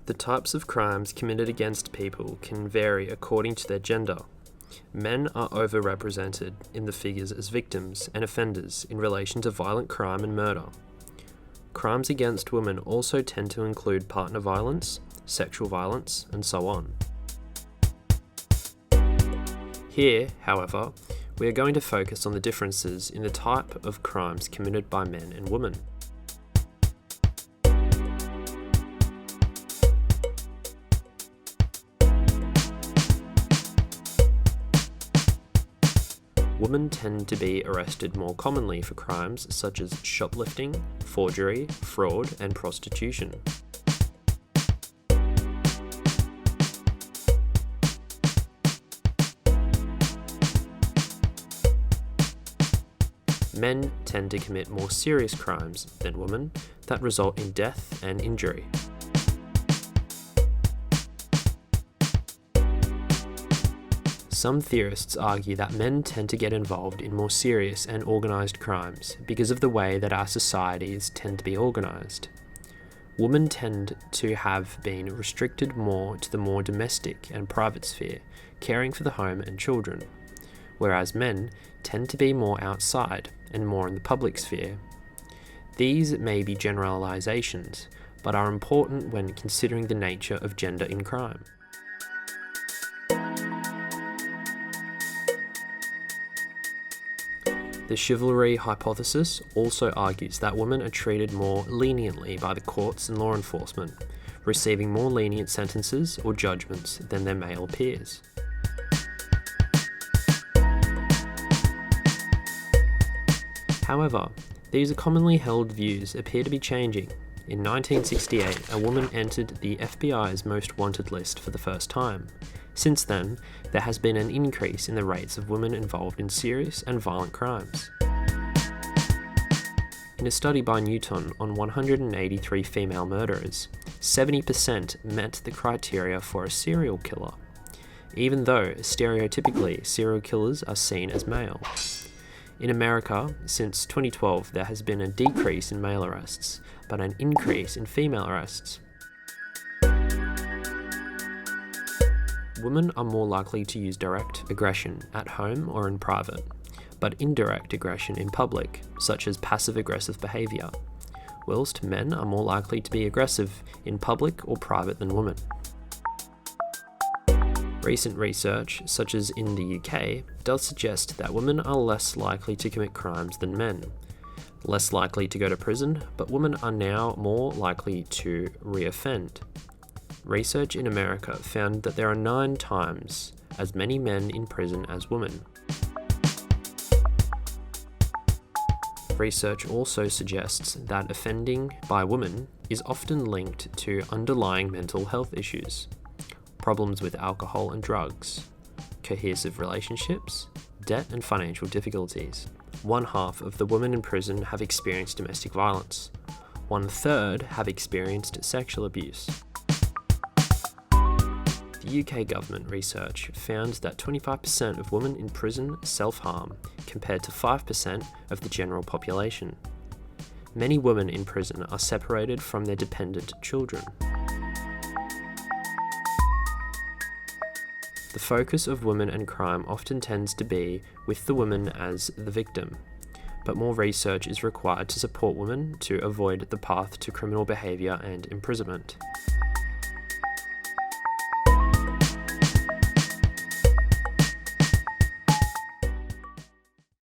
The types of crimes committed against people can vary according to their gender. Men are overrepresented in the figures as victims and offenders in relation to violent crime and murder. Crimes against women also tend to include partner violence, sexual violence, and so on. Here, however, we are going to focus on the differences in the type of crimes committed by men and women. Women tend to be arrested more commonly for crimes such as shoplifting, forgery, fraud, and prostitution. Men tend to commit more serious crimes than women that result in death and injury. Some theorists argue that men tend to get involved in more serious and organised crimes because of the way that our societies tend to be organised. Women tend to have been restricted more to the more domestic and private sphere, caring for the home and children, whereas men tend to be more outside and more in the public sphere. These may be generalisations, but are important when considering the nature of gender in crime. The chivalry hypothesis also argues that women are treated more leniently by the courts and law enforcement, receiving more lenient sentences or judgments than their male peers. However, these commonly held views appear to be changing. In 1968, a woman entered the FBI's most wanted list for the first time. Since then, there has been an increase in the rates of women involved in serious and violent crimes. In a study by Newton on 183 female murderers, 70% met the criteria for a serial killer, even though stereotypically serial killers are seen as male. In America, since 2012, there has been a decrease in male arrests, but an increase in female arrests. Women are more likely to use direct aggression at home or in private, but indirect aggression in public, such as passive-aggressive behaviour, whilst men are more likely to be aggressive in public or private than women. Recent research, such as in the UK, does suggest that women are less likely to commit crimes than men, less likely to go to prison, but women are now more likely to reoffend. Research in America found that there are 9 times as many men in prison as women. Research also suggests that offending by women is often linked to underlying mental health issues, problems with alcohol and drugs, cohesive relationships, debt and financial difficulties. 1/2 of the women in prison have experienced domestic violence. 1/3 have experienced sexual abuse. The UK government research found that 25% of women in prison self-harm, compared to 5% of the general population. Many women in prison are separated from their dependent children. The focus of women and crime often tends to be with the woman as the victim, but more research is required to support women to avoid the path to criminal behaviour and imprisonment.